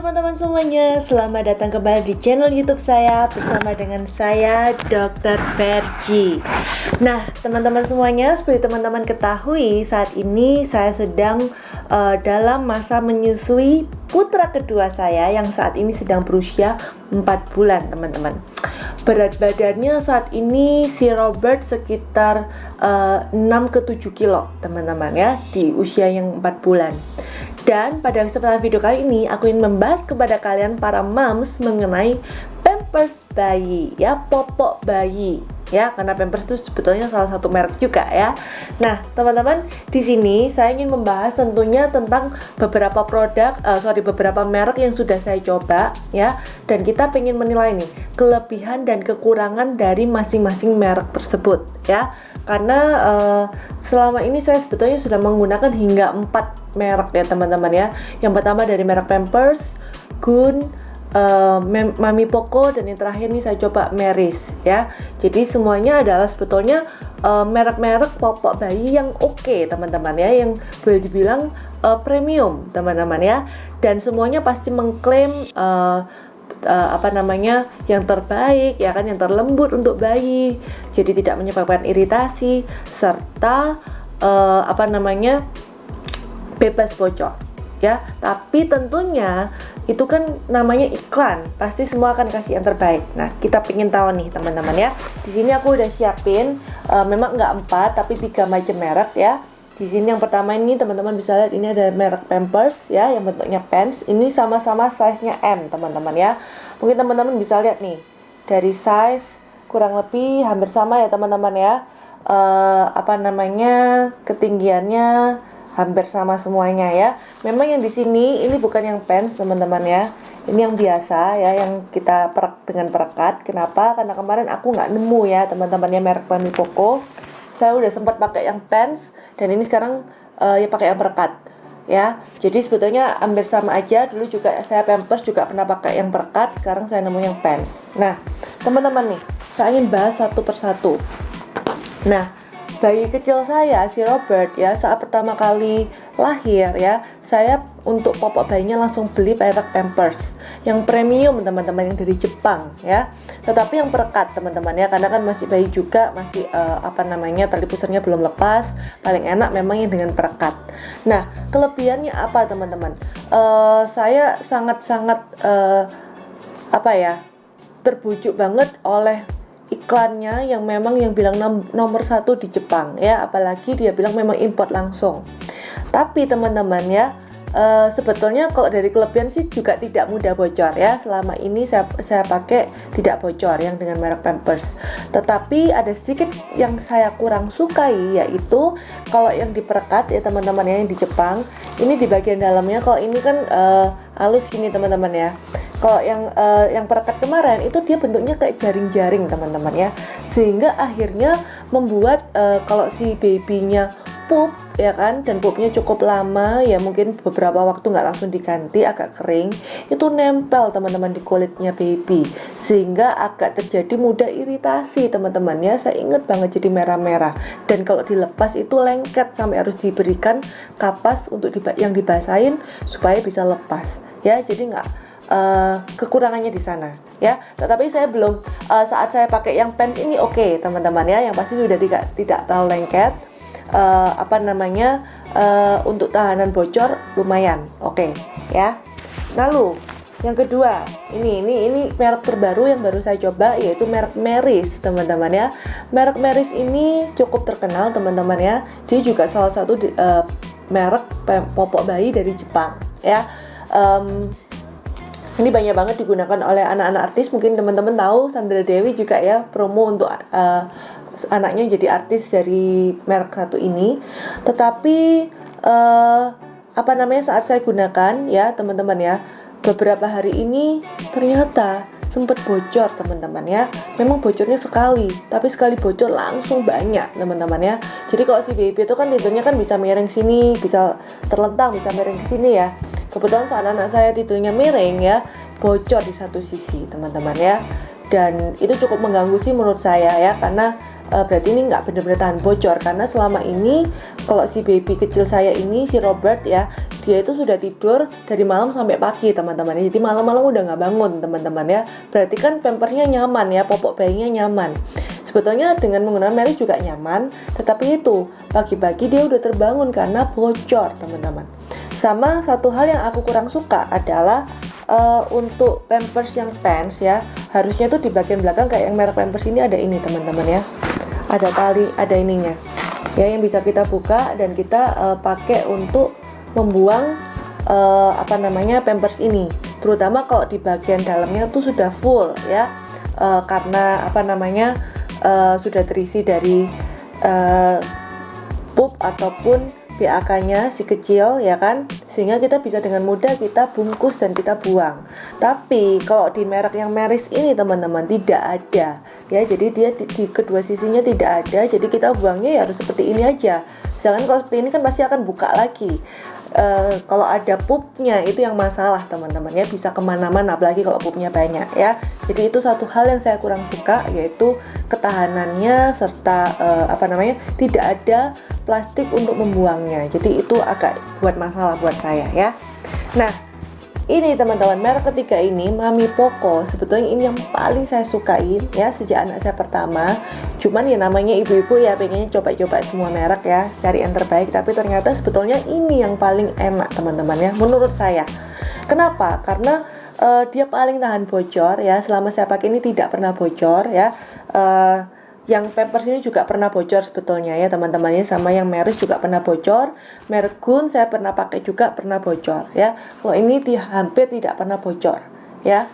teman-teman semuanya, selamat datang kembali di channel YouTube saya bersama dengan saya Dr. Berji. Nah, teman-teman semuanya, seperti teman-teman ketahui, saat ini saya sedang dalam masa menyusui putra kedua saya yang saat ini sedang berusia 4 bulan, teman-teman. Berat badannya saat ini si Robert sekitar 6 ke 7 kilo, teman-teman ya, di usia yang 4 bulan. Dan pada kesempatan video kali ini aku ingin membahas kepada kalian para moms mengenai Pampers bayi ya, popok bayi ya, karena Pampers itu sebetulnya salah satu merek juga ya. Nah, teman-teman, di sini saya ingin membahas tentunya tentang beberapa beberapa merek yang sudah saya coba ya, dan kita pengen menilai nih kelebihan dan kekurangan dari masing-masing merek tersebut ya. Karena selama ini saya sebetulnya sudah menggunakan hingga 4 merek ya teman-teman ya. Yang pertama dari merek Pampers, Gun, Mami Poco, dan yang terakhir nih saya coba Meris ya. Jadi semuanya adalah sebetulnya merek-merek popok bayi yang oke, teman-teman ya, yang boleh dibilang premium teman-teman ya. Dan semuanya pasti mengklaim yang terbaik ya kan, yang terlembut untuk bayi, jadi tidak menyebabkan iritasi serta bebas bocor ya. Tapi tentunya itu kan namanya iklan, pasti semua akan kasih yang terbaik. Nah, kita pengen tahu nih teman-teman ya. Di sini aku udah siapin memang nggak 4 tapi 3 macam merek ya. Di sini yang pertama ini teman-teman bisa lihat, ini ada merek Pampers ya, yang bentuknya pants. Ini sama-sama size-nya M teman-teman ya. Mungkin teman-teman bisa lihat nih, dari size kurang lebih hampir sama ya teman-teman ya. Ketinggiannya hampir sama semuanya ya. Memang yang di sini ini bukan yang pants teman-teman ya. Ini yang biasa ya, yang kita perak dengan perekat. Kenapa? Karena kemarin aku nggak nemu ya teman-teman ya merek Mami Poco. Saya udah sempat pakai yang pants dan ini sekarang ya pakai yang perekat ya. Jadi sebetulnya hampir sama aja. Dulu juga saya Pampers juga pernah pakai yang perekat, sekarang saya nemu yang pants. Nah, teman-teman nih, saya ingin bahas satu persatu. Nah, bayi kecil saya si Robert ya, saat pertama kali lahir ya, saya untuk popok bayinya langsung beli merek Pampers yang premium teman-teman, yang dari Jepang ya. Tetapi yang perekat teman-teman ya, karena kan masih bayi juga, masih tali pusarnya belum lepas. Paling enak memang yang dengan perekat. Nah, kelebihannya apa teman-teman? Saya sangat-sangat terbujuk banget oleh iklannya yang memang yang bilang nomor 1 di Jepang ya, apalagi dia bilang memang import langsung. Tapi teman-teman ya, sebetulnya kalau dari kelebihan sih juga tidak mudah bocor ya. Selama ini saya pakai tidak bocor yang dengan merek Pampers. Tetapi ada sedikit yang saya kurang sukai, yaitu kalau yang diperekat ya teman-teman ya, yang di Jepang ini di bagian dalamnya, kalau ini kan halus gini teman-teman ya. Kalau yang perekat kemarin itu dia bentuknya kayak jaring-jaring teman-teman ya, sehingga akhirnya membuat kalau si babynya pup ya kan, dan pupnya cukup lama ya, mungkin beberapa waktu nggak langsung diganti, agak kering, itu nempel teman-teman di kulitnya baby, sehingga agak terjadi mudah iritasi teman-teman ya. Saya ingat banget jadi merah-merah, dan kalau dilepas itu lengket sampai harus diberikan kapas untuk yang dibasahin supaya bisa lepas ya. Jadi nggak kekurangannya di sana ya. Tetapi saya belum saat saya pakai yang pants ini oke, teman-teman ya, yang pasti sudah tidak terlalu lengket. Untuk tahanan bocor lumayan oke ya. Lalu yang kedua, ini merek terbaru yang baru saya coba, yaitu merek Meris teman-teman ya. Merek Meris ini cukup terkenal teman-teman ya. Dia juga salah satu merek popok bayi dari Jepang ya. Ini banyak banget digunakan oleh anak-anak artis. Mungkin teman-teman tahu Sandra Dewi juga ya promo untuk anaknya jadi artis dari merek satu ini. Tetapi saat saya gunakan ya teman-teman ya, beberapa hari ini ternyata sempat bocor teman-teman ya. Memang bocornya sekali, tapi sekali bocor langsung banyak teman-teman ya. Jadi kalau si baby itu kan tidurnya kan bisa miring sini, bisa terlentang, bisa miring ke sini ya. Kebetulan saat anak saya tidurnya miring ya, bocor di satu sisi teman-teman ya. Dan itu cukup mengganggu sih menurut saya ya, karena berarti ini nggak benar-benar tahan bocor. Karena selama ini kalau si baby kecil saya ini, si Robert ya, dia itu sudah tidur dari malam sampai pagi teman-teman. Jadi malam-malam udah nggak bangun teman-teman ya. Berarti kan pampersnya nyaman ya, popok bayinya nyaman. Sebetulnya dengan menggunakan Meris juga nyaman, tetapi itu pagi-pagi dia udah terbangun karena bocor teman-teman. Sama satu hal yang aku kurang suka adalah untuk pampers yang pants ya, harusnya tuh di bagian belakang kayak yang merek pampers ini ada ini teman-teman ya, ada tali, ada ininya ya, yang bisa kita buka dan kita pakai untuk membuang pampers ini, terutama kalau di bagian dalamnya tuh sudah full ya, karena sudah terisi dari pup ataupun BAK-nya si kecil ya kan, sehingga kita bisa dengan mudah kita bungkus dan kita buang. Tapi kalau di merek yang Meris ini teman-teman tidak ada ya, jadi dia di kedua sisinya tidak ada, jadi kita buangnya ya harus seperti ini aja. Sedangkan kalau seperti ini kan pasti akan buka lagi. Kalau ada pupnya itu yang masalah teman-teman ya, bisa kemana-mana apalagi kalau pupnya banyak ya. Jadi itu satu hal yang saya kurang suka, yaitu ketahanannya serta tidak ada plastik untuk membuangnya. Jadi itu agak buat masalah buat saya ya. Nah ini teman-teman, merek ketiga ini Mami Poco, sebetulnya ini yang paling saya sukain ya sejak anak saya pertama. Cuman ya namanya ibu-ibu ya pengennya coba-coba semua merek ya, cari yang terbaik, tapi ternyata sebetulnya ini yang paling enak teman-teman ya menurut saya. Kenapa? Karena dia paling tahan bocor ya, selama saya pakai ini tidak pernah bocor ya. Yang pampers ini juga pernah bocor sebetulnya ya teman-temannya, sama yang Meris juga pernah bocor, merek Gun saya pernah pakai juga pernah bocor ya. Kalau ini hampir tidak pernah bocor ya,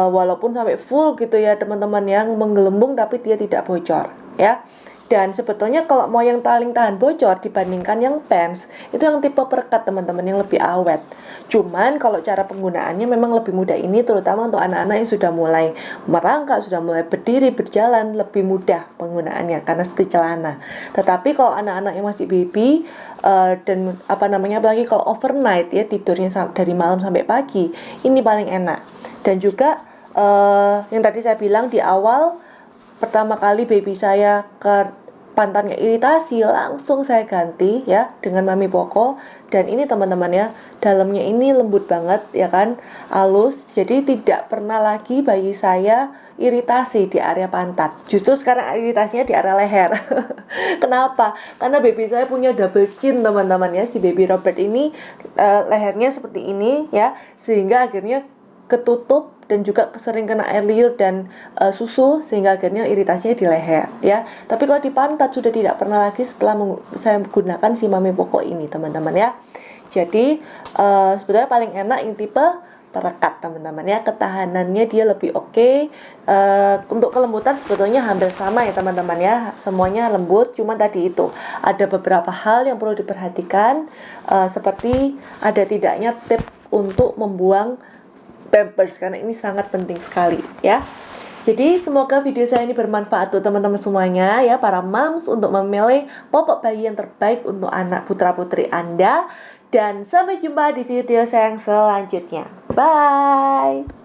walaupun sampai full gitu ya teman-teman, yang menggelembung tapi dia tidak bocor ya. Dan sebetulnya kalau mau yang paling tahan bocor dibandingkan yang pants, itu yang tipe perekat teman-teman, yang lebih awet. Cuman kalau cara penggunaannya memang lebih mudah ini, terutama untuk anak-anak yang sudah mulai merangkak, sudah mulai berdiri, berjalan, lebih mudah penggunaannya karena seperti celana. Tetapi kalau anak-anak yang masih baby dan apalagi kalau overnight ya, tidurnya dari malam sampai pagi, ini paling enak. Dan juga yang tadi saya bilang di awal, pertama kali baby saya ke pantatnya iritasi, langsung saya ganti ya dengan Mami Poco. Dan ini teman-teman ya, dalamnya ini lembut banget ya kan, halus, jadi tidak pernah lagi bayi saya iritasi di area pantat. Justru sekarang iritasinya di area leher. Kenapa? Karena baby saya punya double chin teman-teman ya, si baby Robert ini lehernya seperti ini ya, sehingga akhirnya ketutup dan juga sering kena air liur dan susu, sehingga akhirnya iritasinya di leher ya. Tapi kalau di pantat sudah tidak pernah lagi setelah saya menggunakan si Mami Poco ini teman-teman ya. Jadi sebetulnya paling enak yang tipe terekat teman-teman ya, ketahanannya dia lebih oke. Untuk kelembutan sebetulnya hampir sama ya teman-teman ya, semuanya lembut. Cuma tadi itu ada beberapa hal yang perlu diperhatikan, seperti ada tidaknya tip untuk membuang pampers, karena ini sangat penting sekali ya. Jadi semoga video saya ini bermanfaat untuk teman-teman semuanya ya, para moms, untuk memilih popok bayi yang terbaik untuk anak putra putri Anda. Dan sampai jumpa di video saya yang selanjutnya. Bye.